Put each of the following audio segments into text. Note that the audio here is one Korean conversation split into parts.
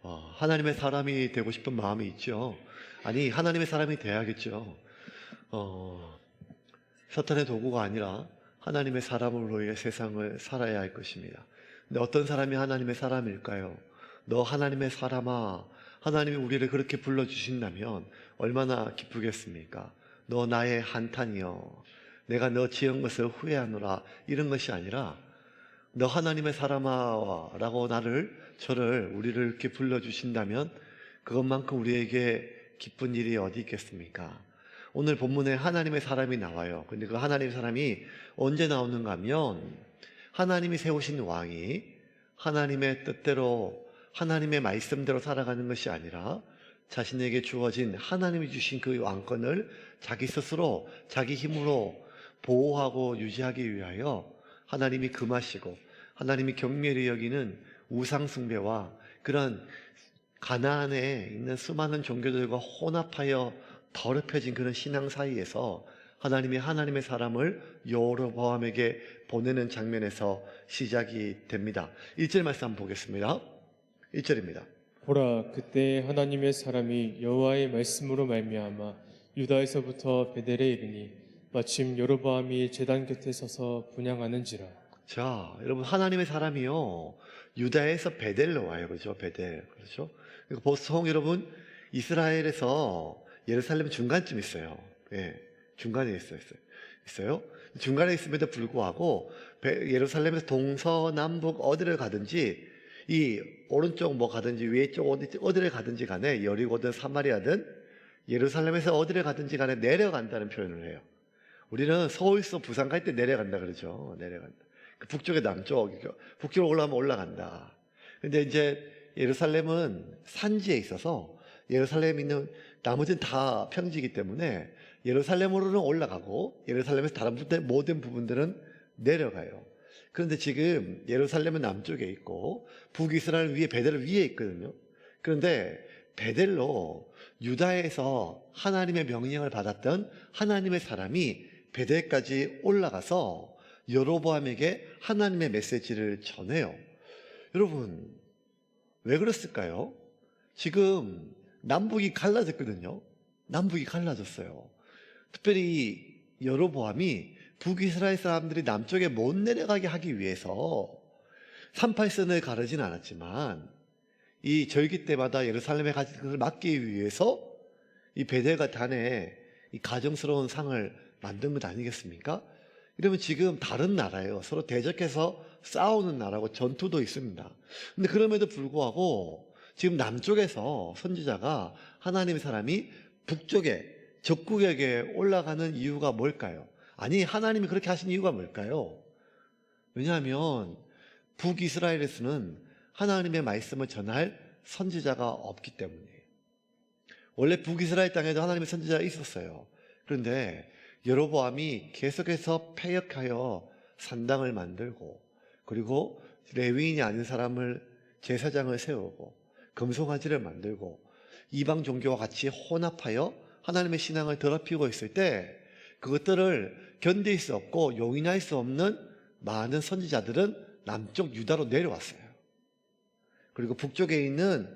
하나님의 사람이 되고 싶은 마음이 있죠. 아니, 하나님의 사람이 돼야겠죠. 사탄의 도구가 아니라 하나님의 사람으로의 세상을 살아야 할 것입니다. 근데 어떤 사람이 하나님의 사람일까요? 너 하나님의 사람아, 하나님이 우리를 그렇게 불러주신다면 얼마나 기쁘겠습니까? 너 나의 한탄이여, 내가 너 지은 것을 후회하노라, 이런 것이 아니라 너 하나님의 사람아 라고 저를 우리를 이렇게 불러주신다면 그것만큼 우리에게 기쁜 일이 어디 있겠습니까? 오늘 본문에 하나님의 사람이 나와요. 근데 그 하나님의 사람이 언제 나오는가 하면 하나님이 세우신 왕이 하나님의 뜻대로 하나님의 말씀대로 살아가는 것이 아니라 자신에게 주어진 하나님이 주신 그 왕권을 자기 스스로 자기 힘으로 보호하고 유지하기 위하여 하나님이 금하시고 하나님이 경멸히 여기는 우상 숭배와 그런 가나안에 있는 수많은 종교들과 혼합하여 더럽혀진 그런 신앙 사이에서 하나님의 사람을 여로보암에게 보내는 장면에서 시작이 됩니다. 1절 말씀 한번 보겠습니다. 1절입니다. 보라, 그때 하나님의 사람이 여호와의 말씀으로 말미암아 유다에서부터 베델에 이르니 마침 여로보암이 제단 곁에 서서 분향하는지라. 자, 여러분, 하나님의 사람이요, 유다에서 베델로 와요. 그죠? 베델. 그렇죠? 보통 여러분, 이스라엘에서 예루살렘 중간쯤 있어요. 예, 중간에 있어요. 중간에 있음에도 불구하고 예루살렘에서 동서남북 어디를 가든지 이 오른쪽 뭐 가든지 위에 쪽 어디를 가든지 간에 여리고든 사마리아든 예루살렘에서 어디를 가든지 간에 내려간다는 표현을 해요. 우리는 서울에서 부산 갈 때 내려간다 그러죠. 내려간다. 북쪽에 남쪽, 북쪽으로 올라가면 올라간다. 근데 이제 예루살렘은 산지에 있어서 예루살렘에 있는 나머지는 다 평지이기 때문에 예루살렘으로는 올라가고 예루살렘에서 다른 모든 부분들은 내려가요. 그런데 지금 예루살렘은 남쪽에 있고 북이스라엘 위에 베델 위에 있거든요. 그런데 베델로 유다에서 하나님의 명령을 받았던 하나님의 사람이 베델까지 올라가서 여로보암에게 하나님의 메시지를 전해요. 여러분, 왜 그랬을까요? 지금 남북이 갈라졌거든요. 남북이 갈라졌어요. 특별히 여로보암이 북이스라엘 사람들이 남쪽에 못 내려가게 하기 위해서 38선을 가르진 않았지만 이 절기 때마다 예루살렘에 가진 것을 막기 위해서 이 베델과 단에 이 가정스러운 상을 만든 것 아니겠습니까? 이러면 지금 다른 나라예요. 서로 대적해서 싸우는 나라고 전투도 있습니다. 근데 그럼에도 불구하고 지금 남쪽에서 선지자가 하나님의 사람이 북쪽에 적국에게 올라가는 이유가 뭘까요? 아니, 하나님이 그렇게 하신 이유가 뭘까요? 왜냐하면 북이스라엘에서는 하나님의 말씀을 전할 선지자가 없기 때문이에요. 원래 북이스라엘 땅에도 하나님의 선지자가 있었어요. 그런데 여로보암이 계속해서 패역하여 산당을 만들고 그리고 레위인이 아닌 사람을 제사장을 세우고 금송아지를 만들고 이방 종교와 같이 혼합하여 하나님의 신앙을 더럽히고 있을 때 그것들을 견딜 수 없고 용인할 수 없는 많은 선지자들은 남쪽 유다로 내려왔어요. 그리고 북쪽에 있는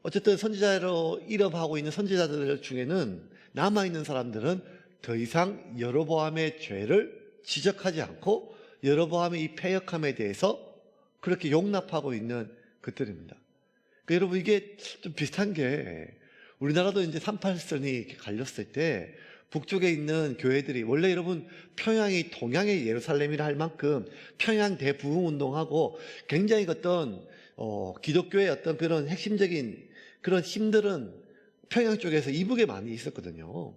어쨌든 선지자로 일업하고 있는 선지자들 중에는 남아있는 사람들은 더 이상 여로보암의 죄를 지적하지 않고 여로보암의 이 패역함에 대해서 그렇게 용납하고 있는 것들입니다. 그러니까 여러분, 이게 좀 비슷한 게 우리나라도 이제 38선이 이렇게 갈렸을 때 북쪽에 있는 교회들이 원래 여러분 평양이 동양의 예루살렘이라 할 만큼 평양 대부흥 운동하고 굉장히 어떤 기독교의 어떤 그런 핵심적인 그런 힘들은 평양 쪽에서 이북에 많이 있었거든요.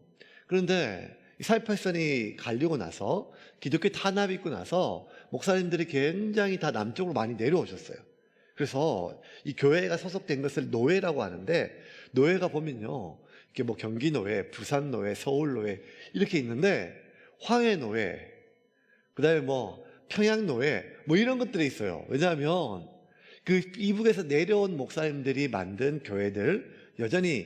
그런데 48선이 갈리고 나서 기독교 탄압이 있고 나서 목사님들이 굉장히 다 남쪽으로 많이 내려오셨어요. 그래서 이 교회가 소속된 것을 노회라고 하는데 노회가 보면요, 이렇게 뭐 경기노회, 부산노회, 서울노회 이렇게 있는데 황해노회, 그 다음에 뭐 평양노회 뭐 이런 것들이 있어요. 왜냐하면 그 이북에서 내려온 목사님들이 만든 교회들 여전히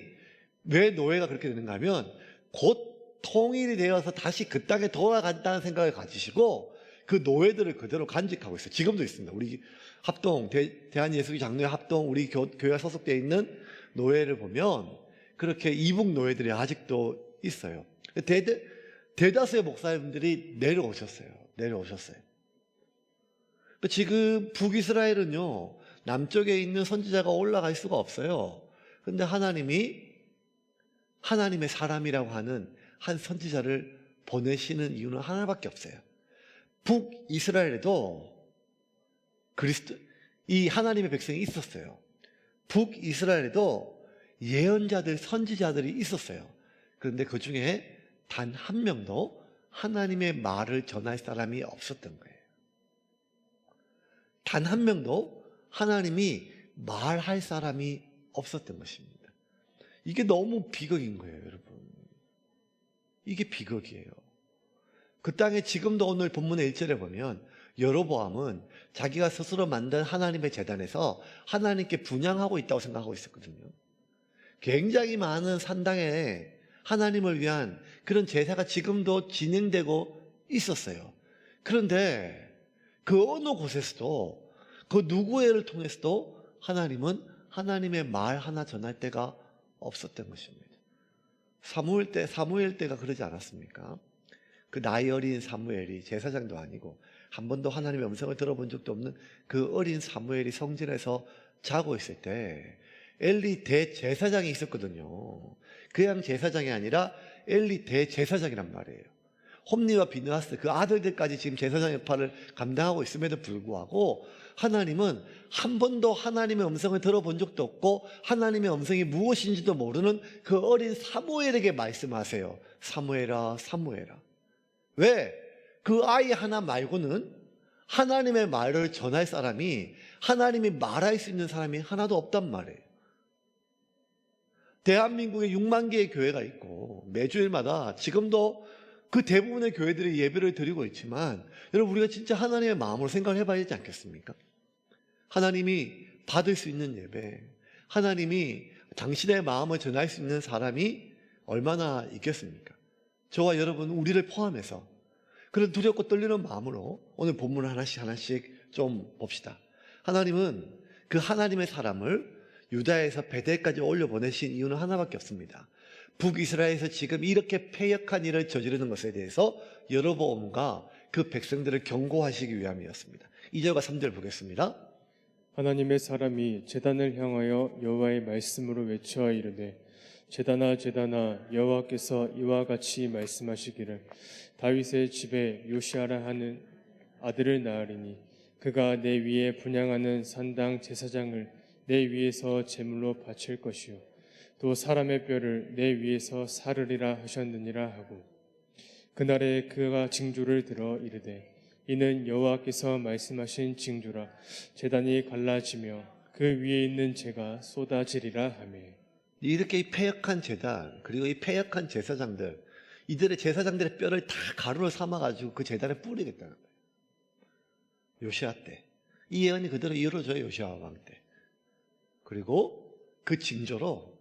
왜 노회가 그렇게 되는가 하면 곧 통일이 되어서 다시 그 땅에 돌아간다는 생각을 가지시고 그 노예들을 그대로 간직하고 있어요. 지금도 있습니다. 우리 합동, 대한예수교 장로회 합동, 우리 교회가 소속되어 있는 노예를 보면 그렇게 이북 노예들이 아직도 있어요. 대다수의 목사님들이 내려오셨어요. 지금 북이스라엘은요, 남쪽에 있는 선지자가 올라갈 수가 없어요. 그런데 하나님이 하나님의 사람이라고 하는 한 선지자를 보내시는 이유는 하나밖에 없어요. 북이스라엘에도 이 하나님의 백성이 있었어요. 북이스라엘에도 예언자들, 선지자들이 있었어요. 그런데 그 중에 단 한 명도 하나님의 말을 전할 사람이 없었던 거예요. 단 한 명도 하나님이 말할 사람이 없었던 것입니다. 이게 너무 비극인 거예요, 여러분. 이게 비극이에요. 그 땅에 지금도 오늘 본문의 1절에 보면 여로보암은 자기가 스스로 만든 하나님의 제단에서 하나님께 분향하고 있다고 생각하고 있었거든요. 굉장히 많은 산당에 하나님을 위한 그런 제사가 지금도 진행되고 있었어요. 그런데 그 어느 곳에서도 그 누구를 통해서도 하나님은 하나님의 말 하나 전할 때가 없었던 것입니다. 사무엘 때가 그러지 않았습니까? 그 나이 어린 사무엘이 제사장도 아니고 한 번도 하나님의 음성을 들어본 적도 없는 그 어린 사무엘이 성전에서 자고 있을 때 엘리 대제사장이 있었거든요. 그냥 제사장이 아니라 엘리 대제사장이란 말이에요. 홈리와 비느하스 그 아들들까지 지금 제사장 역할을 감당하고 있음에도 불구하고 하나님은 한 번도 하나님의 음성을 들어본 적도 없고 하나님의 음성이 무엇인지도 모르는 그 어린 사무엘에게 말씀하세요. 사무엘아, 사무엘아. 왜? 그 아이 하나 말고는 하나님의 말을 전할 사람이, 하나님이 말할 수 있는 사람이 하나도 없단 말이에요. 대한민국에 6만 개의 교회가 있고 매주일마다 지금도 그 대부분의 교회들이 예배를 드리고 있지만 여러분, 우리가 진짜 하나님의 마음으로 생각을 해봐야 되지 않겠습니까? 하나님이 받을 수 있는 예배, 하나님이 당신의 마음을 전할 수 있는 사람이 얼마나 있겠습니까? 저와 여러분, 우리를 포함해서 그런 두렵고 떨리는 마음으로 오늘 본문을 하나씩 좀 봅시다. 하나님은 그 하나님의 사람을 유다에서 베델까지 올려보내신 이유는 하나밖에 없습니다. 북이스라엘에서 지금 이렇게 패역한 일을 저지르는 것에 대해서 여로보암과 그 백성들을 경고하시기 위함이었습니다. 2절과 3절 보겠습니다. 하나님의 사람이 제단을 향하여 여호와의 말씀으로 외쳐 이르되 제단아 제단아 여호와께서 이와 같이 말씀하시기를 다윗의 집에 요시아라 하는 아들을 낳으리니 그가 내 위에 분향하는 산당 제사장을 내 위에서 제물로 바칠 것이요 또 사람의 뼈를 내 위에서 사르리라 하셨느니라 하고 그날에 그가 징조를 들어 이르되 이는 여호와께서 말씀하신 징조라 제단이 갈라지며 그 위에 있는 재가 쏟아지리라 하며. 이렇게 이 패역한 제단 그리고 이 패역한 제사장들, 이들의 제사장들의 뼈를 다 가루로 삼아가지고 그 제단에 뿌리겠다는 거예요. 요시아 때 이 예언이 그대로 이루어져요. 요시아 왕 때. 그리고 그 징조로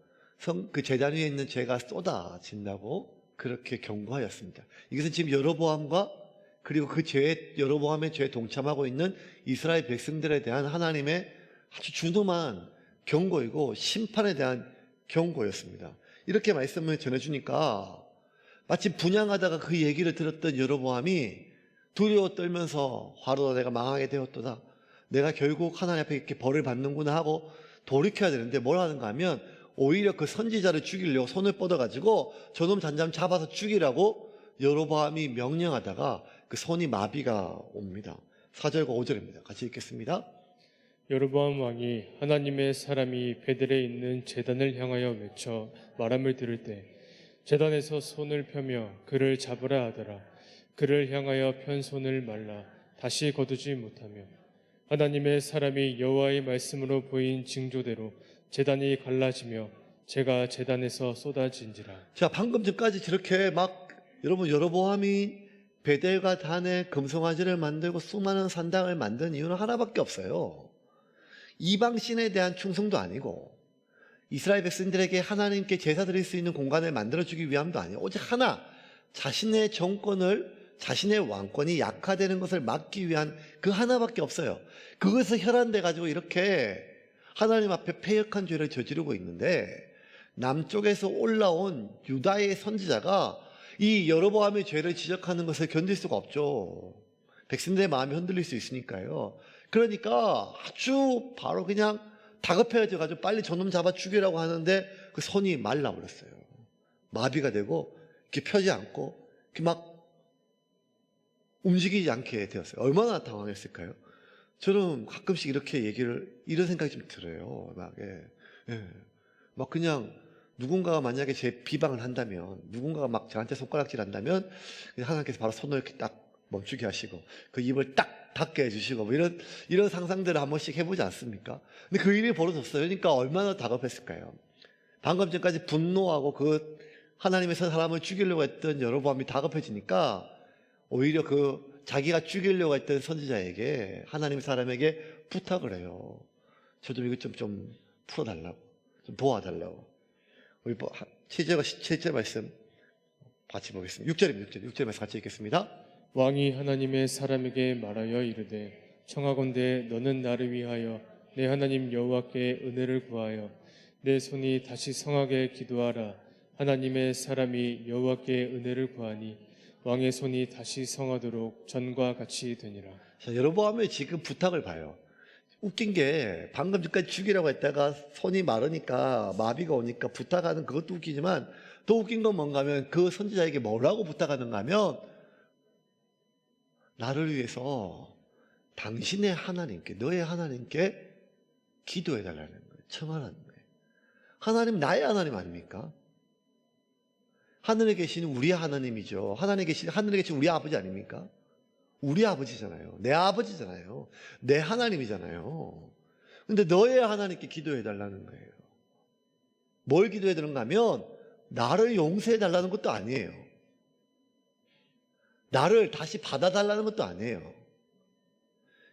그 제단 위에 있는 재가 쏟아진다고 그렇게 경고하였습니다. 이것은 지금 여로보암과 그리고 그 여로보암의 죄에 동참하고 있는 이스라엘 백성들에 대한 하나님의 아주 준엄한 경고이고 심판에 대한 경고였습니다. 이렇게 말씀을 전해주니까 마치 분향하다가 그 얘기를 들었던 여로보암이 두려워 떨면서 화로다 내가 망하게 되었도다. 내가 결국 하나님 앞에 이렇게 벌을 받는구나 하고 돌이켜야 되는데 뭘 하는가 하면 오히려 그 선지자를 죽이려고 손을 뻗어가지고 저놈 잠잠 잡아서 죽이라고 여로보암이 명령하다가 그 손이 마비가 옵니다. 4절과 5절입니다. 같이 읽겠습니다. 여로보암 왕이 하나님의 사람이 베델에 있는 제단을 향하여 외쳐 말함을 들을 때 제단에서 손을 펴며 그를 잡으라 하더라. 그를 향하여 편 손을 말라 다시 거두지 못하며 하나님의 사람이 여호와의 말씀으로 보인 징조대로 제단이 갈라지며 제가 제단에서 쏟아진지라. 자, 방금 전까지 저렇게 막 여러분 여로보암이 베델과 단에 금송아지를 만들고 수많은 산당을 만든 이유는 하나밖에 없어요. 이방신에 대한 충성도 아니고 이스라엘 백성들에게 하나님께 제사 드릴 수 있는 공간을 만들어주기 위함도 아니에요. 오직 하나, 자신의 정권을 자신의 왕권이 약화되는 것을 막기 위한 그 하나밖에 없어요. 그것을 혈안돼 가지고 이렇게 하나님 앞에 패역한 죄를 저지르고 있는데, 남쪽에서 올라온 유다의 선지자가 이 여로보암의 죄를 지적하는 것을 견딜 수가 없죠. 백성들의 마음이 흔들릴 수 있으니까요. 그러니까 아주 바로 그냥 다급해져 가지고 빨리 저놈 잡아 죽이라고 하는데 그 손이 말라버렸어요. 마비가 되고 이렇게 펴지 않고 이렇게 막 움직이지 않게 되었어요. 얼마나 당황했을까요? 저는 가끔씩 이렇게 이런 생각이 좀 들어요. 막 그냥 누군가가 만약에 제 비방을 한다면, 누군가가 막 저한테 손가락질 한다면, 하나님께서 바로 손을 이렇게 딱 멈추게 하시고, 그 입을 딱 닫게 해주시고, 뭐 이런 상상들을 한 번씩 해보지 않습니까? 근데 그 일이 벌어졌어요. 그러니까 얼마나 다급했을까요? 방금 전까지 분노하고 그 하나님의 사람을 죽이려고 했던 여로보암이 다급해지니까, 오히려 그 자기가 죽이려고 했던 선지자에게, 하나님의 사람에게 부탁을 해요. 저 좀 이것 좀 풀어달라고, 좀 도와달라고. 우리 7절과 17절 말씀 같이 보겠습니다. 6절 말씀 같이 읽겠습니다. 왕이 하나님의 사람에게 말하여 이르되 청하건대 너는 나를 위하여 내 하나님 여호와께 은혜를 구하여 내 손이 다시 성하게 기도하라. 하나님의 사람이 여호와께 은혜를 구하니 왕의 손이 다시 성하도록 전과 같이 되니라. 자, 여로보암이 지금 부탁을 봐요. 웃긴 게 방금 전까지 죽이라고 했다가 손이 마르니까, 마비가 오니까 부탁하는 그것도 웃기지만, 더 웃긴 건 뭔가 하면 그 선지자에게 뭐라고 부탁하는가 하면, 나를 위해서 당신의 하나님께, 너의 하나님께 기도해 달라는 거예요. 청하라는 거예요. 하나님, 나의 하나님 아닙니까? 하늘에 계시는 우리의 하나님이죠. 하늘에 계신 우리 아버지 아닙니까? 우리 아버지잖아요. 내 아버지잖아요. 내 하나님이잖아요. 근데 너의 하나님께 기도해 달라는 거예요. 뭘 기도해 달라는가 하면, 나를 용서해 달라는 것도 아니에요. 나를 다시 받아달라는 것도 아니에요.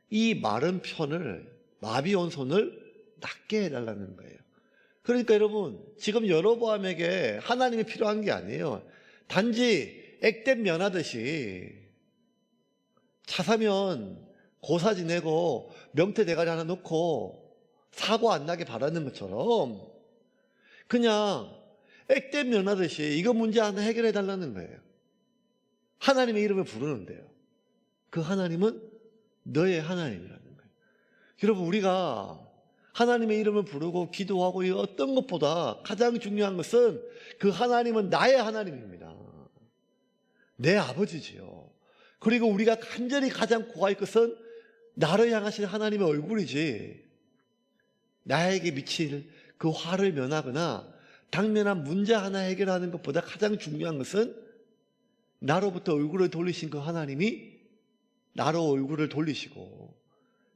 이 마른 편을, 마비 온 손을 낫게 해달라는 거예요. 그러니까 여러분, 지금 여로보암에게 하나님이 필요한 게 아니에요. 단지 액땜 면하듯이 차 사면 고사 지내고 명태 대가리 하나 넣고 사고 안 나게 바라는 것처럼 그냥 액땜 면하듯이 이거 문제 하나 해결해 달라는 거예요. 하나님의 이름을 부르는데요. 그 하나님은 너의 하나님이라는 거예요. 여러분, 우리가 하나님의 이름을 부르고 기도하고 이 어떤 것보다 가장 중요한 것은 그 하나님은 나의 하나님입니다. 내 아버지지요. 그리고 우리가 간절히 가장 구할 것은 나를 향하신 하나님의 얼굴이지, 나에게 미칠 그 화를 면하거나 당면한 문제 하나 해결하는 것보다 가장 중요한 것은 나로부터 얼굴을 돌리신 그 하나님이 나로 얼굴을 돌리시고,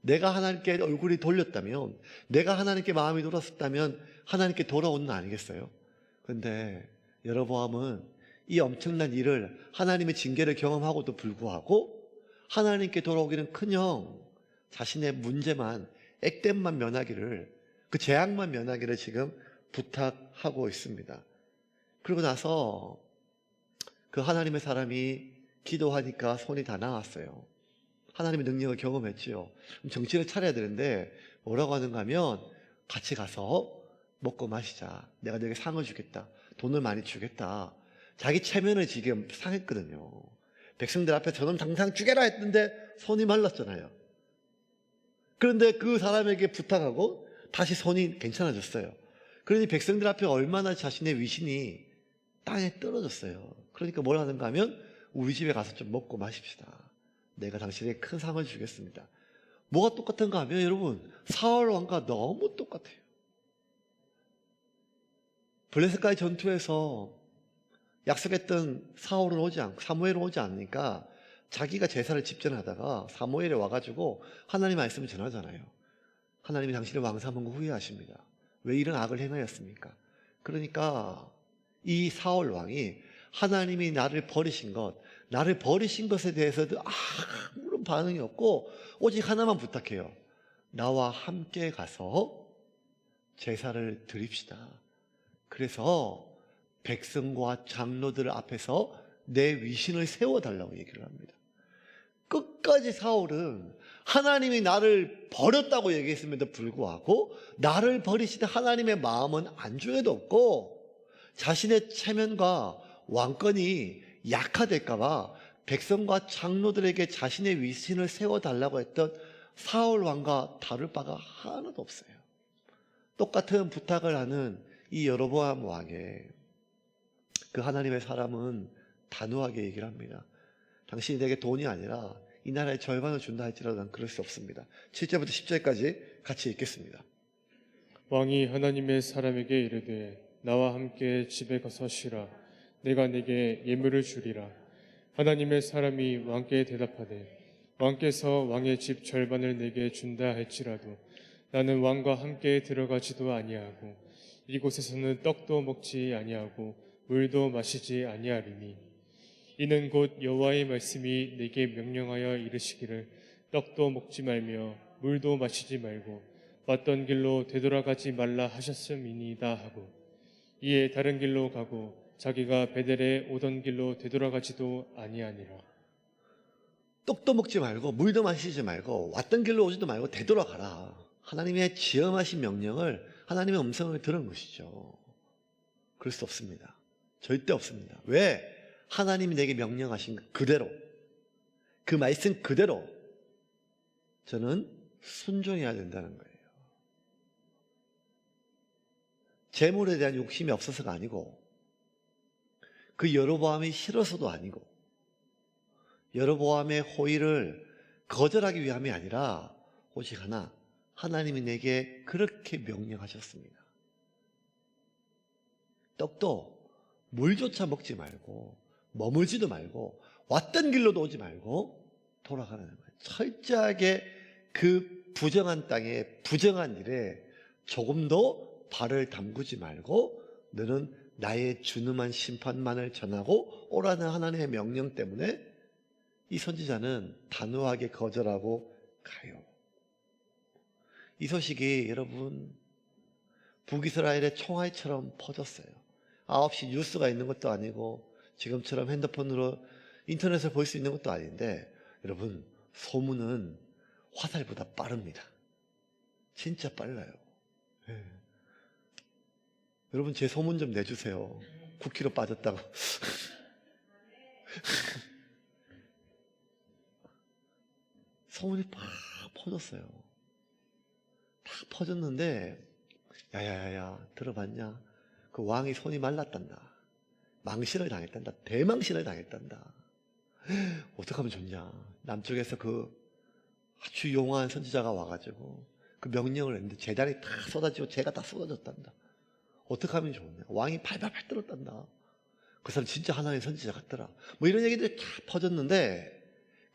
내가 하나님께 얼굴이 돌렸다면, 내가 하나님께 마음이 돌았었다면 하나님께 돌아오는 거 아니겠어요? 그런데 여로보암은 이 엄청난 일을, 하나님의 징계를 경험하고도 불구하고 하나님께 돌아오기는커녕 자신의 문제만, 액땜만 면하기를, 그 재앙만 면하기를 지금 부탁하고 있습니다. 그러고 나서 그 하나님의 사람이 기도하니까 손이 다 나왔어요. 하나님의 능력을 경험했지요. 정신을 차려야 되는데 뭐라고 하는가 하면, 같이 가서 먹고 마시자. 내가 너에게 상을 주겠다. 돈을 많이 주겠다. 자기 체면을 지금 상했거든요. 백성들 앞에 저놈 당장 죽여라 했는데 손이 말랐잖아요. 그런데 그 사람에게 부탁하고 다시 손이 괜찮아졌어요. 그러니 백성들 앞에 얼마나 자신의 위신이 땅에 떨어졌어요. 그러니까 뭘 하는가 하면, 우리 집에 가서 좀 먹고 마십시다. 내가 당신에게 큰 상을 주겠습니다. 뭐가 똑같은가 하면, 여러분, 사울 왕과 너무 똑같아요. 블레셋과의 전투에서 약속했던 사무엘은 오지 않으니까 자기가 제사를 집전하다가 사무엘이 와가지고 하나님 말씀을 전하잖아요. 하나님이 당신의 왕 삼은 거 후회하십니다. 왜 이런 악을 행하였습니까? 그러니까 이 사울 왕이 하나님이 나를 버리신 것에 대해서도 아무런 반응이 없고 오직 하나만 부탁해요. 나와 함께 가서 제사를 드립시다. 그래서 백성과 장로들 앞에서 내 위신을 세워달라고 얘기를 합니다. 끝까지 사울은 하나님이 나를 버렸다고 얘기했음에도 불구하고 나를 버리시는 하나님의 마음은 안중에도 없고 자신의 체면과 왕권이 약화될까 봐 백성과 장로들에게 자신의 위신을 세워달라고 했던 사울 왕과 다를 바가 하나도 없어요. 똑같은 부탁을 하는 이 여로보암 왕의 그 하나님의 사람은 단호하게 얘기를 합니다. 당신이 내게 돈이 아니라 이 나라의 절반을 준다 할지라도 난 그럴 수 없습니다. 7절부터 10절까지 같이 읽겠습니다. 왕이 하나님의 사람에게 이르되 나와 함께 집에 가서 쉬라. 내가 네게 예물을 주리라. 하나님의 사람이 왕께 대답하되 왕께서 왕의 집 절반을 내게 준다 할지라도 나는 왕과 함께 들어가지도 아니하고 이곳에서는 떡도 먹지 아니하고 물도 마시지 아니하리니 이는 곧 여호와의 말씀이 내게 명령하여 이르시기를 떡도 먹지 말며 물도 마시지 말고 왔던 길로 되돌아가지 말라 하셨음이니이다 하고 이에 다른 길로 가고 자기가 베델에 오던 길로 되돌아가지도 아니하니라. 떡도 먹지 말고 물도 마시지 말고 왔던 길로 오지도 말고 되돌아가라. 하나님의 지엄하신 명령을 하나님의 음성을 들은 것이죠. 그럴 수 없습니다. 절대 없습니다. 왜? 하나님이 내게 명령하신 그대로 그 말씀 그대로 저는 순종해야 된다는 거예요. 재물에 대한 욕심이 없어서가 아니고 그 여로보암이 싫어서도 아니고 여로보암의 호의를 거절하기 위함이 아니라 오직 하나, 하나님이 내게 그렇게 명령하셨습니다. 떡도 물조차 먹지 말고 머물지도 말고 왔던 길로도 오지 말고 돌아가라는 거예요. 철저하게 그 부정한 땅에 부정한 일에 조금도 발을 담그지 말고 너는 나의 준엄한 심판만을 전하고 오라는 하나님의 명령 때문에 이 선지자는 단호하게 거절하고 가요. 이 소식이 여러분 북이스라엘의 총알처럼 퍼졌어요. 9시 뉴스가 있는 것도 아니고 지금처럼 핸드폰으로 인터넷을 볼 수 있는 것도 아닌데 여러분 소문은 화살보다 빠릅니다. 진짜 빨라요. 네. 여러분 제 소문 좀 내주세요. 9kg 빠졌다고. 소문이 팍 퍼졌어요. 다 퍼졌는데 야야야야 들어봤냐? 그 왕이 손이 말랐단다. 망신을 당했단다. 대망신을 당했단다. 어떻게 하면 좋냐? 남쪽에서 그 아주 용한 선지자가 와가지고 그 명령을 했는데 재단이 다 쏟아지고 재가 다 쏟아졌단다. 어떻게 하면 좋냐? 왕이 발발발 떨었단다. 그 사람 진짜 하나님의 선지자 같더라. 뭐 이런 얘기들이 다 퍼졌는데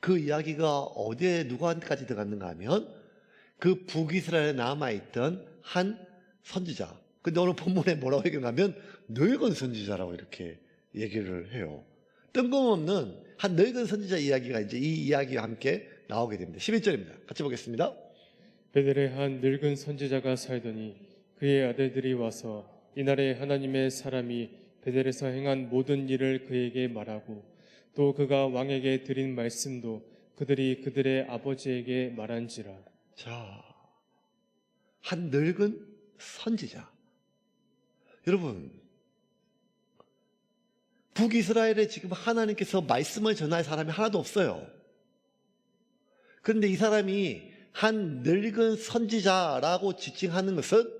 그 이야기가 어디에 누구한테까지 들어갔는가 하면 그 북이스라엘에 남아있던 한 선지자. 근데 오늘 본문에 뭐라고 얘기하면 늙은 선지자라고 이렇게 얘기를 해요. 뜬금없는 한 늙은 선지자 이야기가 이제 이 이야기와 함께 나오게 됩니다. 11절입니다. 같이 보겠습니다. 베델에 한 늙은 선지자가 살더니 그의 아들들이 와서 이날에 하나님의 사람이 베델에서 행한 모든 일을 그에게 말하고 또 그가 왕에게 드린 말씀도 그들이 그들의 아버지에게 말한지라. 자, 한 늙은 선지자. 여러분, 북이스라엘에 지금 하나님께서 말씀을 전할 사람이 하나도 없어요. 그런데 이 사람이 한 늙은 선지자라고 지칭하는 것은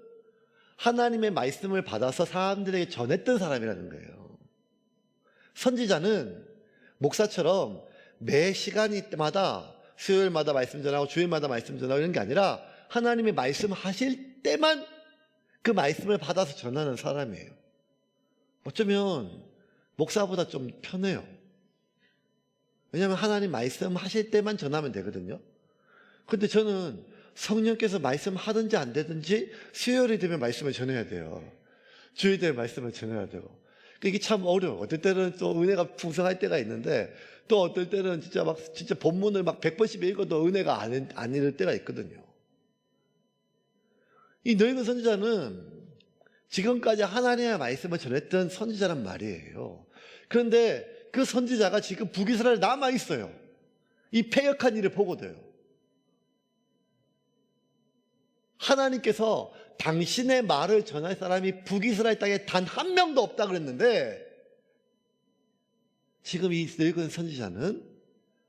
하나님의 말씀을 받아서 사람들에게 전했던 사람이라는 거예요. 선지자는 목사처럼 매 시간마다 수요일마다 말씀 전하고 주일마다 말씀 전하고 이런 게 아니라 하나님의 말씀하실 때만 그 말씀을 받아서 전하는 사람이에요. 어쩌면 목사보다 좀 편해요. 왜냐하면 하나님 말씀하실 때만 전하면 되거든요. 근데 저는 성령께서 말씀하든지 안 되든지 수요일이 되면 말씀을 전해야 돼요. 주일 되면 말씀을 전해야 되고. 이게 참 어려워. 어떨 때는 또 은혜가 풍성할 때가 있는데 또 어떨 때는 진짜 본문을 막 100번씩 읽어도 은혜가 안 이를 때가 있거든요. 이 늙은 선지자는 지금까지 하나님의 말씀을 전했던 선지자란 말이에요. 그런데 그 선지자가 지금 북이스라엘에 남아 있어요. 이 패역한 일을 보거든요. 하나님께서 당신의 말을 전할 사람이 북이스라엘 땅에 단 한 명도 없다 그랬는데, 지금 이 늙은 선지자는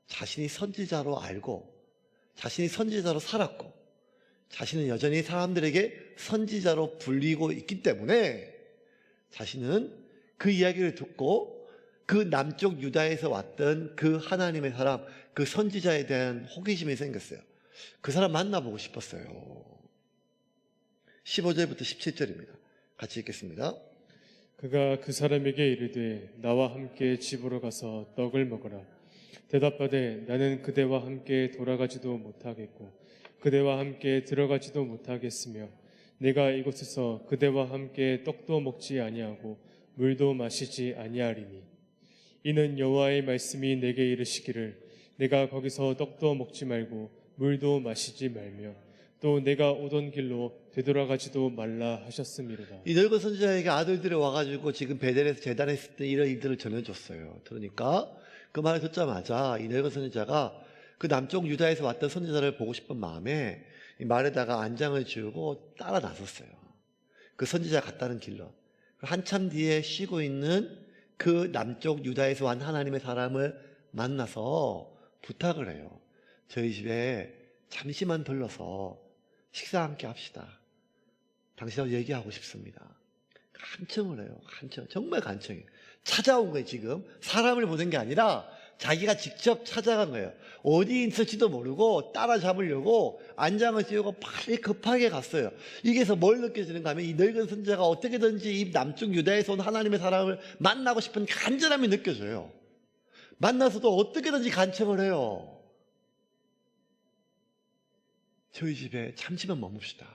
자신이 선지자로 알고 자신이 선지자로 살았고 자신은 여전히 사람들에게 선지자로 불리고 있기 때문에 자신은 그 이야기를 듣고 그 남쪽 유다에서 왔던 그 하나님의 사람, 그 선지자에 대한 호기심이 생겼어요. 그 사람 만나보고 싶었어요. 15절부터 17절입니다. 같이 읽겠습니다. 그가 그 사람에게 이르되 나와 함께 집으로 가서 떡을 먹으라. 대답하되 나는 그대와 함께 돌아가지도 못하겠고 그대와 함께 들어가지도 못하겠으며 내가 이곳에서 그대와 함께 떡도 먹지 아니하고 물도 마시지 아니하리니 이는 여호와의 말씀이 내게 이르시기를 내가 거기서 떡도 먹지 말고 물도 마시지 말며 또 내가 오던 길로 되돌아가지도 말라 하셨음이로다. 이 늙은 선지자에게 아들들이 와가지고 지금 베델에서 제단했을 때 이런 일들을 전해줬어요. 그러니까 그 말을 듣자마자 이 늙은 선지자가 그 남쪽 유다에서 왔던 선지자를 보고 싶은 마음에 이 말에다가 안장을 지우고 따라 나섰어요. 그 선지자 갔다는 길로. 한참 뒤에 쉬고 있는 그 남쪽 유다에서 온 하나님의 사람을 만나서 부탁을 해요. 저희 집에 잠시만 들러서 식사 함께 합시다. 당신하고 얘기하고 싶습니다. 간청을 해요. 간청. 정말 간청이에요. 찾아온 거예요, 지금. 사람을 보낸 게 아니라 자기가 직접 찾아간 거예요. 어디 있을지도 모르고 따라잡으려고 안장을 씌우고 빨리 급하게 갔어요. 이게서 뭘 느껴지는가 하면 이 늙은 선지자가 어떻게든지 이 남쪽 유다에서 온 하나님의 사람을 만나고 싶은 간절함이 느껴져요. 만나서도 어떻게든지 간청을 해요. 저희 집에 잠시만 머뭅시다.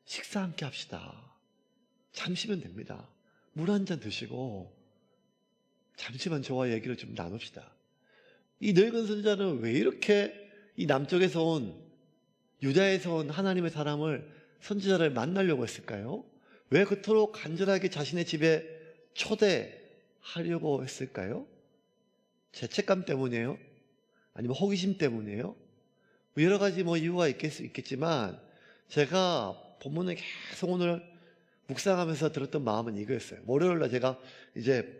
식사 함께 합시다. 잠시면 됩니다. 물 한 잔 드시고 잠시만 저와 얘기를 좀 나눕시다. 이 늙은 선지자는 왜 이렇게 이 남쪽에서 온 유다에서 온 하나님의 사람을 선지자를 만나려고 했을까요? 왜 그토록 간절하게 자신의 집에 초대하려고 했을까요? 죄책감 때문이에요? 아니면 호기심 때문이에요? 여러 가지 이유가 있겠지만 제가 본문을 계속 오늘 묵상하면서 들었던 마음은 이거였어요. 월요일날 제가 이제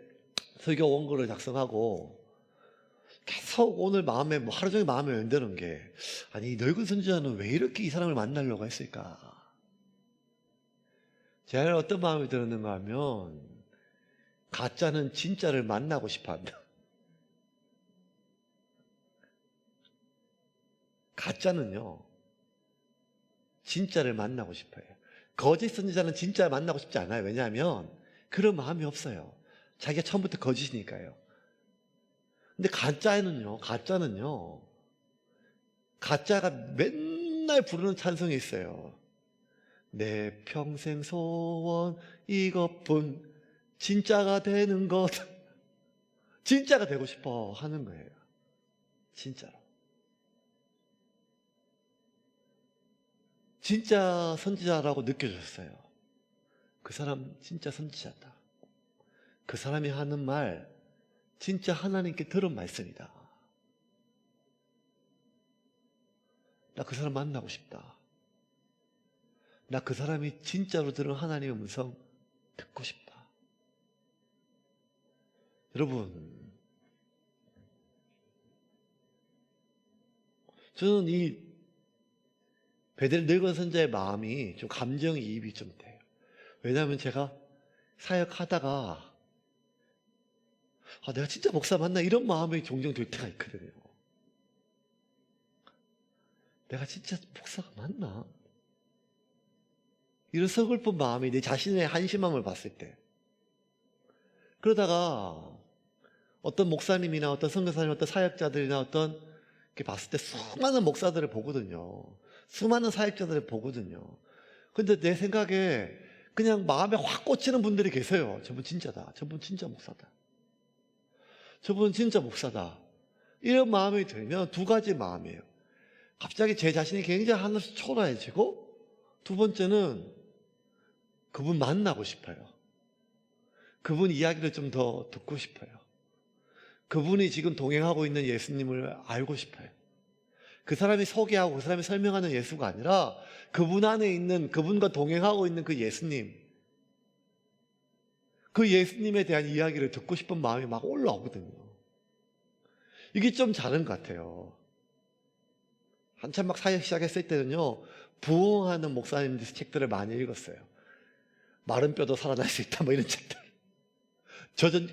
설교 원고를 작성하고 계속 오늘 마음에 하루 종일 마음에 연대는 게 아니 이 늙은 선지자는 왜 이렇게 이 사람을 만나려고 했을까? 제가 어떤 마음이 들었는가 하면 가짜는 진짜를 만나고 싶어 한다. 가짜는요 진짜를 만나고 싶어요. 거짓 선지자는 진짜 만나고 싶지 않아요. 왜냐하면 그런 마음이 없어요. 자기가 처음부터 거짓이니까요. 근데 가짜가 맨날 부르는 찬송이 있어요. 내 평생 소원 이것뿐 진짜가 되는 것. 진짜가 되고 싶어 하는 거예요. 진짜로. 진짜 선지자라고 느껴졌어요. 그 사람 진짜 선지자다. 그 사람이 하는 말 진짜 하나님께 들은 말씀이다. 나 그 사람 만나고 싶다. 나 그 사람이 진짜로 들은 하나님의 음성 듣고 싶다. 여러분, 저는 이 베델 늙은 선지자의 마음이 좀 감정이입이 좀 돼요. 왜냐하면 제가 사역하다가 내가 진짜 목사 맞나 이런 마음이 종종 들 때가 있거든요. 내가 진짜 목사가 맞나? 이런 서글픈 마음이 내 자신의 한심함을 봤을 때. 그러다가 어떤 목사님이나 어떤 선교사님, 어떤 사역자들이나 어떤 이렇게 봤을 때 수많은 목사들을 보거든요. 수많은 사역자들을 보거든요. 근데 내 생각에 그냥 마음에 확 꽂히는 분들이 계세요. 저분 진짜다. 저분 진짜 목사다. 저분 진짜 목사다. 이런 마음이 들면 두 가지 마음이에요. 갑자기 제 자신이 굉장히 하늘에서 초라해지고, 두 번째는 그분 만나고 싶어요. 그분 이야기를 좀 더 듣고 싶어요. 그분이 지금 동행하고 있는 예수님을 알고 싶어요. 그 사람이 소개하고 그 사람이 설명하는 예수가 아니라 그분 안에 있는, 그분과 동행하고 있는 그 예수님, 그 예수님에 대한 이야기를 듣고 싶은 마음이 막 올라오거든요. 이게 좀 다른 것 같아요. 한참 막 사역 시작했을 때는요, 부흥하는 목사님들 책들을 많이 읽었어요. 마른 뼈도 살아날 수 있다, 뭐 이런 책들.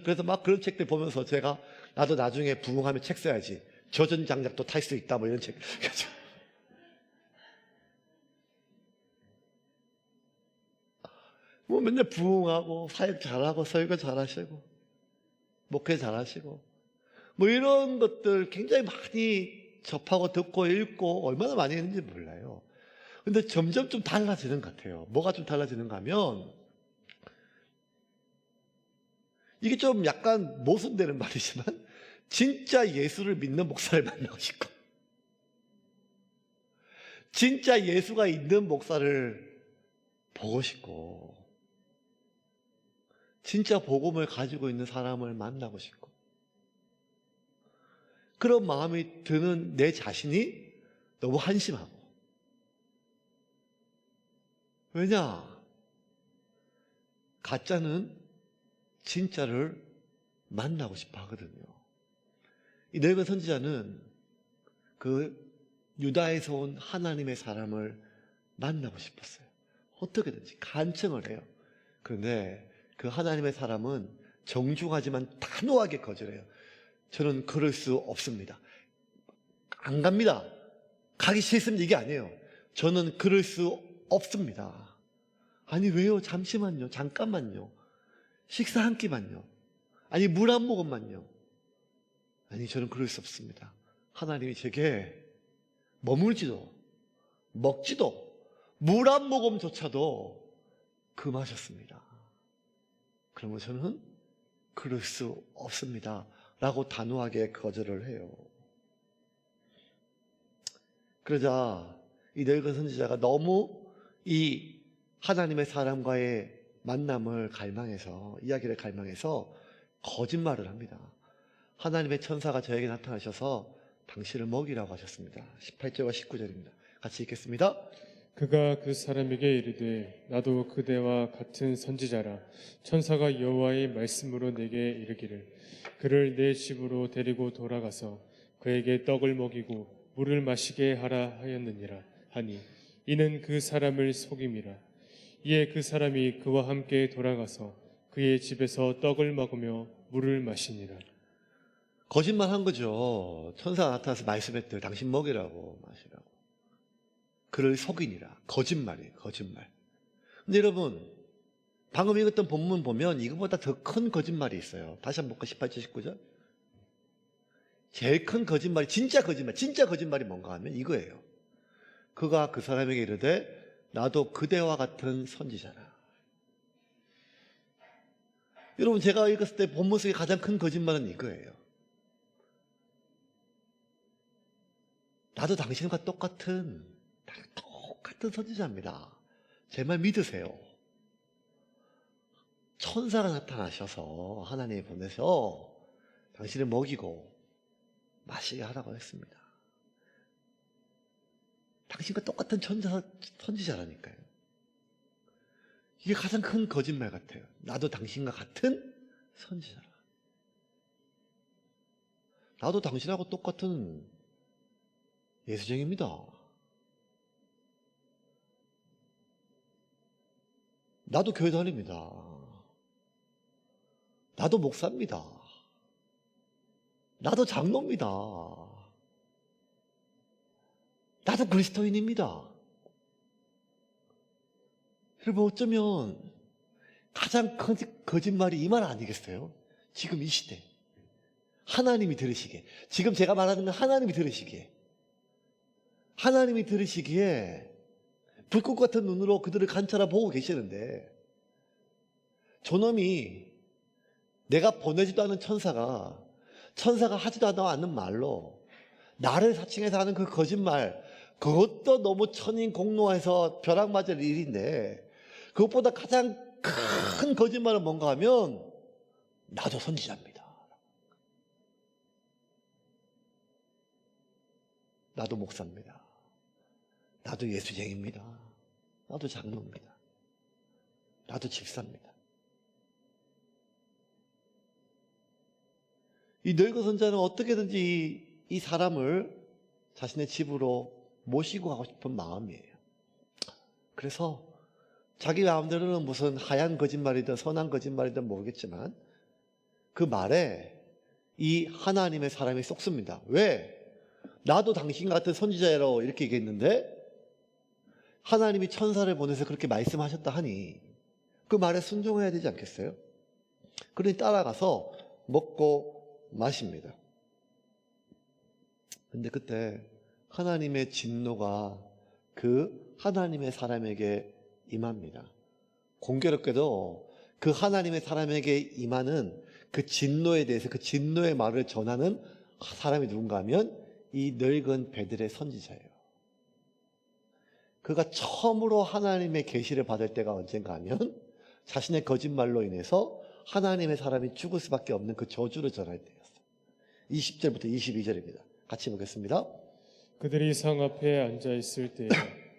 그래서 막 그런 책들 보면서 제가 나도 나중에 부흥하면 책 써야지. 젖은 장작도 탈 수 있다, 뭐 이런 책. 뭐 맨날 부흥하고 사역 잘하고 설교 잘하시고 목회 잘하시고 뭐 이런 것들 굉장히 많이 접하고 듣고 읽고 얼마나 많이 했는지 몰라요. 근데 점점 좀 달라지는 것 같아요. 뭐가 좀 달라지는가 하면 이게 좀 약간 모순되는 말이지만 진짜 예수를 믿는 목사를 만나고 싶고 진짜 예수가 있는 목사를 보고 싶고 진짜 복음을 가지고 있는 사람을 만나고 싶고 그런 마음이 드는 내 자신이 너무 한심하고 왜냐? 가짜는 진짜를 만나고 싶어 하거든요. 이 늙은 선지자는 그 유다에서 온 하나님의 사람을 만나고 싶었어요. 어떻게든지 간청을 해요. 그런데 그 하나님의 사람은 정중하지만 단호하게 거절해요. 저는 그럴 수 없습니다. 안 갑니다. 가기 싫으면 이게 아니에요. 저는 그럴 수 없습니다. 아니 왜요? 잠시만요. 잠깐만요. 식사 한 끼만요. 아니 물 한 모금만요. 아니 저는 그럴 수 없습니다. 하나님이 제게 머물지도 먹지도 물 한 모금조차도 금하셨습니다. 그러면 저는 그럴 수 없습니다. 라고 단호하게 거절을 해요. 그러자 이 늙은 선지자가 너무 이 하나님의 사람과의 만남을 갈망해서 이야기를 갈망해서 거짓말을 합니다. 하나님의 천사가 저에게 나타나셔서 당신을 먹이라고 하셨습니다. 18절과 19절입니다. 같이 읽겠습니다. 그가 그 사람에게 이르되 나도 그대와 같은 선지자라. 천사가 여호와의 말씀으로 내게 이르기를 그를 내 집으로 데리고 돌아가서 그에게 떡을 먹이고 물을 마시게 하라 하였느니라 하니 이는 그 사람을 속임이라. 이에 그 사람이 그와 함께 돌아가서 그의 집에서 떡을 먹으며 물을 마시니라. 거짓말 한 거죠. 천사가 나타나서 말씀했대요. 당신 먹이라고 마시라고. 그를 속이니라. 거짓말이에요. 거짓말. 근데 여러분 방금 읽었던 본문 보면 이거보다 더 큰 거짓말이 있어요. 다시 한번 볼까? 18절 19절. 제일 큰 거짓말이 진짜 거짓말이 뭔가 하면 이거예요. 그가 그 사람에게 이르되 나도 그대와 같은 선지자라. 여러분 제가 읽었을 때 본문 속에 가장 큰 거짓말은 이거예요. 나도 당신과 똑같은 선지자입니다. 제 말 믿으세요. 천사가 나타나셔서 하나님이 보내서 당신을 먹이고 마시게 하라고 했습니다. 당신과 똑같은 선지자라니까요. 이게 가장 큰 거짓말 같아요. 나도 당신과 같은 선지자라. 나도 당신하고 똑같은 예수쟁입니다. 나도 교회 다닙니다. 나도 목사입니다. 나도 장로입니다. 나도 그리스도인입니다. 여러분 어쩌면 가장 큰 거짓말이 이 말 아니겠어요? 지금 이 시대 하나님이 들으시기에 지금 제가 말하는 건 하나님이 들으시기에 불꽃 같은 눈으로 그들을 관찰하 보고 계시는데 저놈이 내가 보내지도 않은 천사가 하지도 않는 말로 나를 사칭해서 하는 그 거짓말 그것도 너무 천인공노해서 벼락 맞을 일인데 그것보다 가장 큰 거짓말은 뭔가 하면 나도 선지자입니다. 나도 목사입니다. 나도 예수쟁입니다. 나도 장로입니다. 나도 집사입니다. 이 늙은 선자는 어떻게든지 이 사람을 자신의 집으로 모시고 가고 싶은 마음이에요. 그래서 자기 마음대로는 무슨 하얀 거짓말이든 선한 거짓말이든 모르겠지만 그 말에 이 하나님의 사람이 쏙습니다. 왜? 나도 당신 같은 선지자로 이렇게 얘기했는데 하나님이 천사를 보내서 그렇게 말씀하셨다 하니 그 말에 순종해야 되지 않겠어요? 그러니 따라가서 먹고 마십니다. 근데 그때 하나님의 진노가 그 하나님의 사람에게 임합니다. 공교롭게도 그 하나님의 사람에게 임하는 그 진노에 대해서 그 진노의 말을 전하는 사람이 누군가 하면 이 늙은 베델의 선지자예요. 그가 처음으로 하나님의 계시를 받을 때가 언젠가 하면 자신의 거짓말로 인해서 하나님의 사람이 죽을 수밖에 없는 그 저주를 전할 때였어요. 20절부터 22절입니다. 같이 보겠습니다. 그들이 상 앞에 앉아 있을 때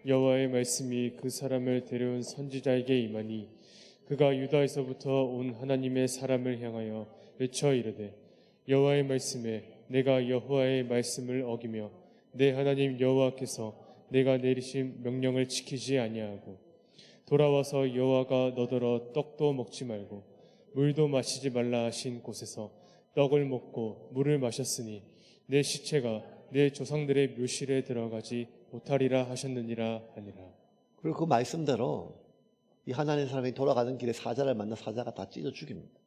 여호와의 말씀이 그 사람을 데려온 선지자에게 임하니 그가 유다에서부터 온 하나님의 사람을 향하여 외쳐 이르되 여호와의 말씀에 내가 여호와의 말씀을 어기며 내 하나님 여호와께서 내가 내리신 명령을 지키지 아니하고 돌아와서 여호와가 너더러 떡도 먹지 말고 물도 마시지 말라 하신 곳에서 떡을 먹고 물을 마셨으니 내 시체가 내 조상들의 묘실에 들어가지 못하리라 하셨느니라 하니라. 그리고 그 말씀대로 이 하나님의 사람이 돌아가는 길에 사자를 만나 사자가 다 찢어 죽입니다.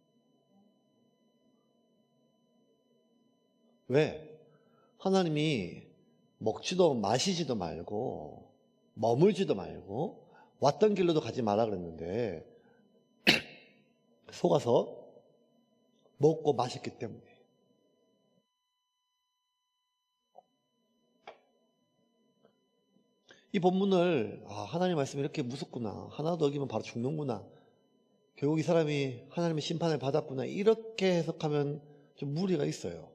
왜? 하나님이 먹지도 마시지도 말고 머물지도 말고 왔던 길로도 가지 마라 그랬는데 속아서 먹고 마셨기 때문에. 이 본문을 하나님 말씀이 이렇게 무섭구나, 하나도 어기면 바로 죽는구나, 결국 이 사람이 하나님의 심판을 받았구나, 이렇게 해석하면 좀 무리가 있어요.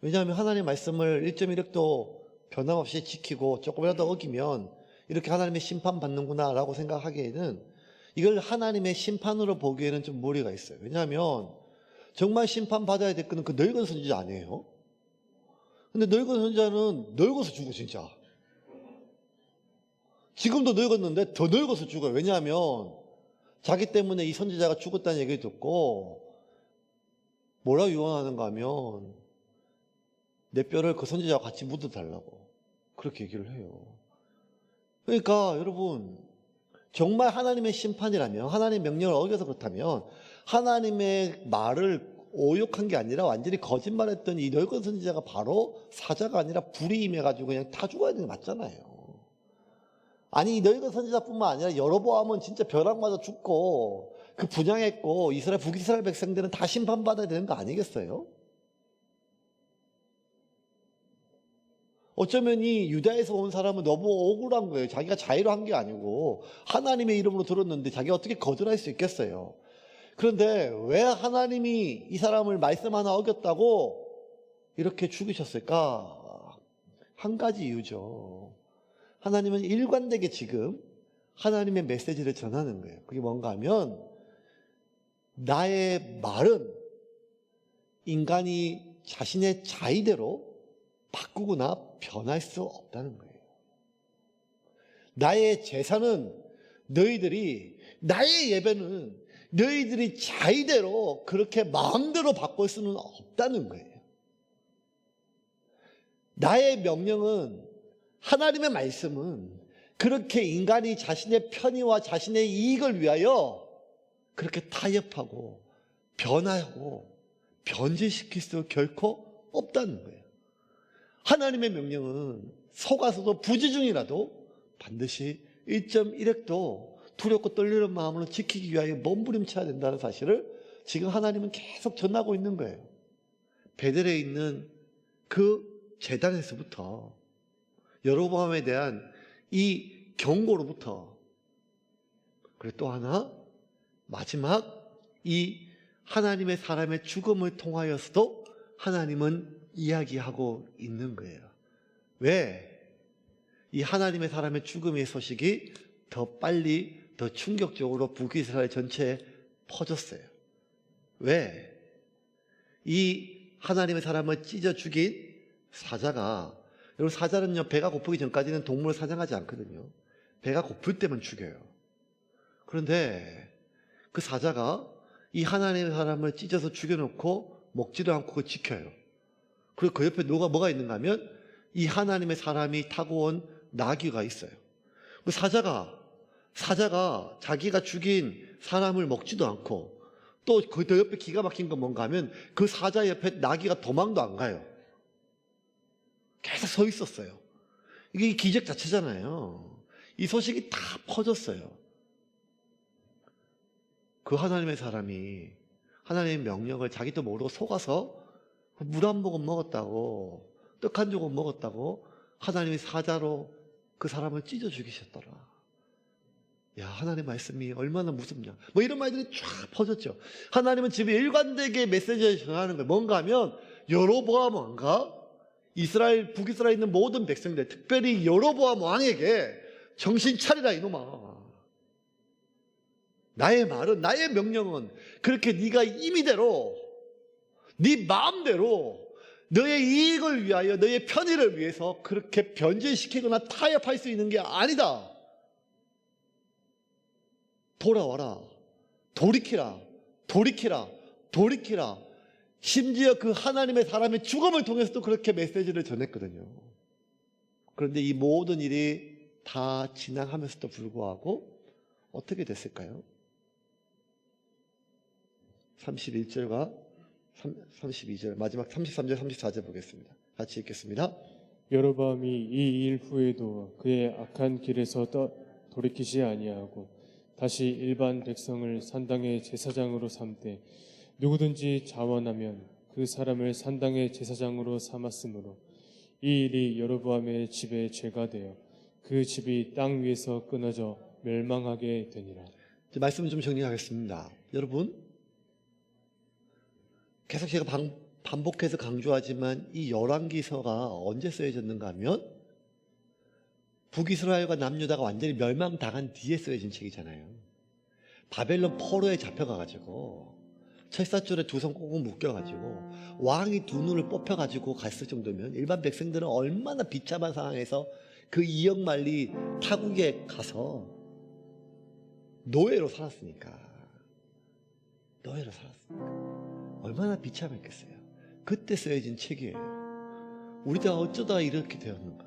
왜냐하면 하나님의 말씀을 1.1획도 변함없이 지키고 조금이라도 어기면 이렇게 하나님의 심판받는구나 라고 생각하기에는 이걸 하나님의 심판으로 보기에는 좀 무리가 있어요. 왜냐하면 정말 심판받아야 될 거는 그 늙은 선지자 아니에요? 근데 늙은 선지자는 늙어서 죽어 진짜. 지금도 늙었는데 더 늙어서 죽어요. 왜냐하면 자기 때문에 이 선지자가 죽었다는 얘기를 듣고 뭐라고 유언하는가 하면 내 뼈를 그 선지자와 같이 묻어달라고 그렇게 얘기를 해요. 그러니까 여러분 정말 하나님의 심판이라면, 하나님의 명령을 어겨서 그렇다면 하나님의 말을 오욕한 게 아니라 완전히 거짓말했던 이 늙은 선지자가 바로 사자가 아니라 불이 임해가지고 그냥 다 죽어야 되는 게 맞잖아요. 아니 이 늙은 선지자뿐만 아니라 여로보암은 진짜 벼락 맞아 죽고 그 분향했고 이스라엘 북이스라엘 백성들은 다 심판받아야 되는 거 아니겠어요? 어쩌면 이 유다에서 온 사람은 너무 억울한 거예요. 자기가 자의로 한 게 아니고 하나님의 이름으로 들었는데 자기가 어떻게 거절할 수 있겠어요? 그런데 왜 하나님이 이 사람을 말씀 하나 어겼다고 이렇게 죽이셨을까? 한 가지 이유죠. 하나님은 일관되게 지금 하나님의 메시지를 전하는 거예요. 그게 뭔가 하면 나의 말은 인간이 자신의 자의대로 바꾸거나 변할 수 없다는 거예요. 나의 제사는 너희들이, 나의 예배는 너희들이 자의대로 그렇게 마음대로 바꿀 수는 없다는 거예요. 나의 명령은, 하나님의 말씀은 그렇게 인간이 자신의 편의와 자신의 이익을 위하여 그렇게 타협하고 변화하고 변질시킬 수 결코 없다는 거예요. 하나님의 명령은 속아서도 부지 중이라도 반드시 1.1획도 두렵고 떨리는 마음으로 지키기 위하여 몸부림쳐야 된다는 사실을 지금 하나님은 계속 전하고 있는 거예요. 베델에 있는 그 제단에서부터 여로보암에 대한 이 경고로부터, 그리고 또 하나 마지막 이 하나님의 사람의 죽음을 통하여서도 하나님은 이야기하고 있는 거예요. 왜 이 하나님의 사람의 죽음의 소식이 더 빨리, 더 충격적으로 북이스라엘 전체에 퍼졌어요? 왜? 이 하나님의 사람을 찢어 죽인 사자가, 여러분 사자는요 배가 고프기 전까지는 동물을 사냥하지 않거든요. 배가 고플 때만 죽여요. 그런데 그 사자가 이 하나님의 사람을 찢어서 죽여놓고 먹지도 않고 그걸 지켜요. 그리고 그 옆에 뭐가 있는가 하면 이 하나님의 사람이 타고 온 나귀가 있어요. 그 사자가 자기가 죽인 사람을 먹지도 않고, 또 그 옆에 기가 막힌 건 뭔가 하면 그 사자 옆에 나귀가 도망도 안 가요. 계속 서 있었어요. 이게 기적 자체잖아요. 이 소식이 다 퍼졌어요. 그 하나님의 사람이 하나님의 명령을 자기도 모르고 속아서 물 한 모금 먹었다고, 떡 한 조각 먹었다고 하나님이 사자로 그 사람을 찢어 죽이셨더라. 야, 하나님의 말씀이 얼마나 무섭냐. 뭐 이런 말들이 쫙 퍼졌죠. 하나님은 지금 일관되게 메시지를 전하는 거예요. 뭔가 하면 여로보암 왕과 북이스라엘에 있는 모든 백성들, 특별히 여로보암 왕에게 정신 차리라 이놈아. 나의 말은, 나의 명령은 그렇게 네가 임의대로, 네 마음대로 너의 이익을 위하여, 너의 편의를 위해서 그렇게 변질시키거나 타협할 수 있는 게 아니다. 돌아와라. 돌이키라. 돌이키라. 돌이키라. 심지어 그 하나님의 사람의 죽음을 통해서도 그렇게 메시지를 전했거든요. 그런데 이 모든 일이 다 지나가면서도 불구하고 어떻게 됐을까요? 31절과 32절, 마지막 33절, 34절 보겠습니다. 같이 읽겠습니다. 여로보암이 이 일 후에도 그의 악한 길에서 돌이키지 아니하고 다시 일반 백성을 산당의 제사장으로 삼되 누구든지 자원하면 그 사람을 산당의 제사장으로 삼았으므로 이 일이 여로보암의 집에 죄가 되어 그 집이 땅 위에서 끊어져 멸망하게 되니라. 이제 말씀을 좀 정리하겠습니다. 여러분, 계속 제가 반복해서 강조하지만 이 열왕기서가 언제 쓰여졌는가 하면 북이스라엘과 남유다가 완전히 멸망당한 뒤에 쓰여진 책이잖아요. 바벨론 포로에 잡혀가가지고 철사줄에 두 손 꽁꽁 묶여가지고 왕이 두 눈을 뽑혀가지고 갔을 정도면 일반 백성들은 얼마나 비참한 상황에서 그 이역만리 타국에 가서 노예로 살았으니까 얼마나 비참했겠어요. 그때 쓰여진 책이에요. 우리가 어쩌다 이렇게 되었는가?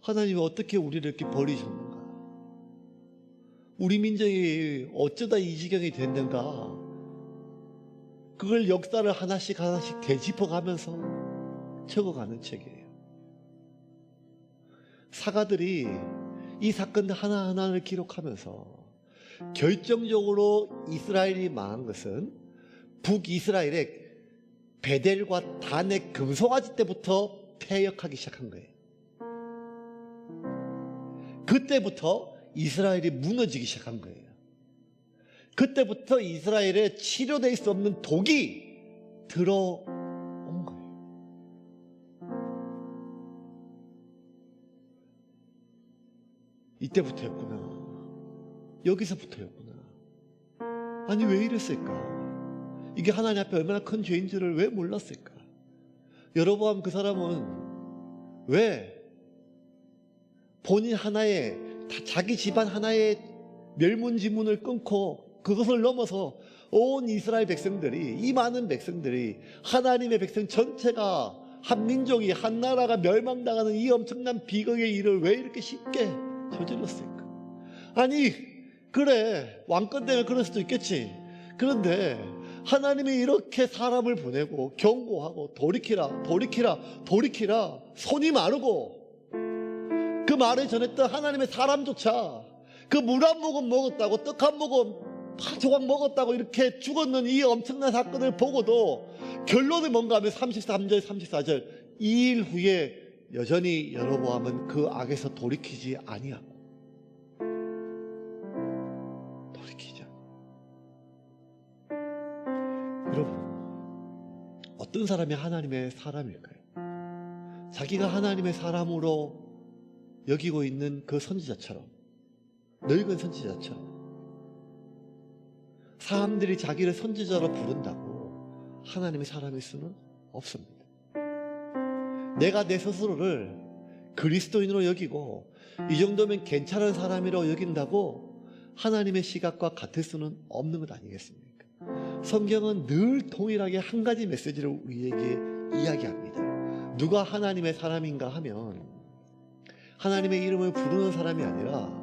하나님이 어떻게 우리를 이렇게 버리셨는가? 우리 민족이 어쩌다 이 지경이 됐는가? 그걸 역사를 하나씩 되짚어가면서 적어가는 책이에요. 사가들이 이 사건들 하나하나를 기록하면서 결정적으로 이스라엘이 망한 것은 북이스라엘의 베델과 단의 금송아지 때부터 퇴역하기 시작한 거예요. 그때부터 이스라엘이 무너지기 시작한 거예요. 그때부터 이스라엘에 치료될 수 없는 독이 들어온 거예요. 이때부터였구나. 여기서부터였구나. 아니 왜 이랬을까? 이게 하나님 앞에 얼마나 큰 죄인 줄을 왜 몰랐을까? 여로보암 그 사람은 왜 본인 하나의, 자기 집안 하나의 멸문지문을 끊고 그것을 넘어서 온 이스라엘 백성들이, 이 많은 백성들이, 하나님의 백성 전체가, 한 민족이, 한 나라가 멸망당하는 이 엄청난 비극의 일을 왜 이렇게 쉽게 저질렀을까? 아니 그래, 왕권 때문에 그럴 수도 있겠지. 그런데 하나님이 이렇게 사람을 보내고 경고하고 돌이키라, 돌이키라, 돌이키라, 손이 마르고 그 말을 전했던 하나님의 사람조차 그 물 한 모금 먹었다고, 떡 한 모금 한 조각 먹었다고 이렇게 죽었는 이 엄청난 사건을 보고도 결론은 뭔가 하면 33절 34절 이 일 후에 여전히 여로보암은 그 악에서 돌이키지 아니하고 돌이키자. 여러분, 어떤 사람이 하나님의 사람일까요? 자기가 하나님의 사람으로 여기고 있는 그 선지자처럼, 늙은 선지자처럼 사람들이 자기를 선지자로 부른다고 하나님의 사람일 수는 없습니다. 내가 내 스스로를 그리스도인으로 여기고 이 정도면 괜찮은 사람이라고 여긴다고 하나님의 시각과 같을 수는 없는 것 아니겠습니까? 성경은 늘 동일하게 한 가지 메시지를 우리에게 이야기합니다. 누가 하나님의 사람인가 하면 하나님의 이름을 부르는 사람이 아니라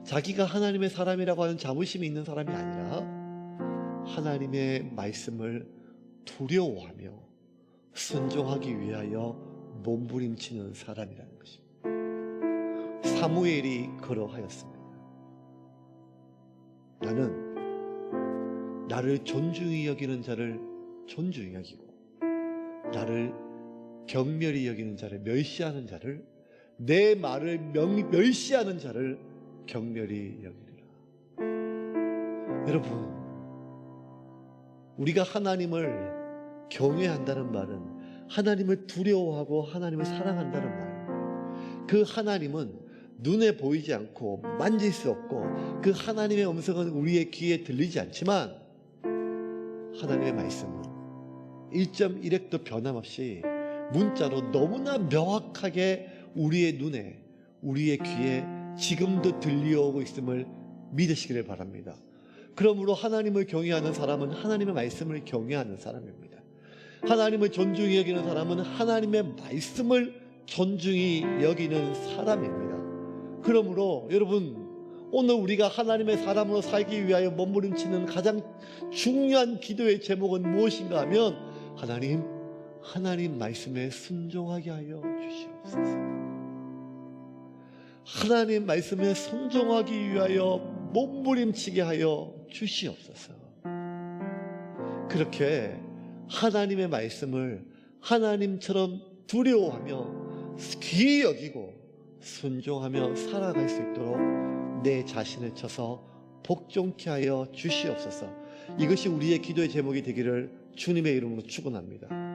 자기가 하나님의 사람이라고 하는 자부심이 있는 사람이 아니라 하나님의 말씀을 두려워하며 순종하기 위하여 몸부림치는 사람이라는 것입니다. 사무엘이 그러하였습니다. 나는 나를 존중히 여기는 자를 존중히 여기고 나를 경멸히 여기는 자를 멸시하는 자를 내 말을 멸시하는 자를 경멸히 여기리라. 여러분, 우리가 하나님을 경외한다는 말은 하나님을 두려워하고 하나님을 사랑한다는 말. 그 하나님은 눈에 보이지 않고 만질 수 없고 그 하나님의 음성은 우리의 귀에 들리지 않지만 하나님의 말씀은 1.1획도 변함없이 문자로 너무나 명확하게 우리의 눈에 우리의 귀에 지금도 들려오고 있음을 믿으시기를 바랍니다. 그러므로 하나님을 경외하는 사람은 하나님의 말씀을 경외하는 사람입니다. 하나님을 존중히 여기는 사람은 하나님의 말씀을 존중히 여기는 사람입니다. 그러므로 여러분, 오늘 우리가 하나님의 사람으로 살기 위하여 몸부림치는 가장 중요한 기도의 제목은 무엇인가 하면 하나님 말씀에 순종하게 하여 주시옵소서. 하나님 말씀에 순종하기 위하여 몸부림치게 하여 주시옵소서. 그렇게 하나님의 말씀을 하나님처럼 두려워하며 귀히 여기고 순종하며 살아갈 수 있도록 내 자신을 쳐서 복종케 하여 주시옵소서. 이것이 우리의 기도의 제목이 되기를 주님의 이름으로 축원합니다.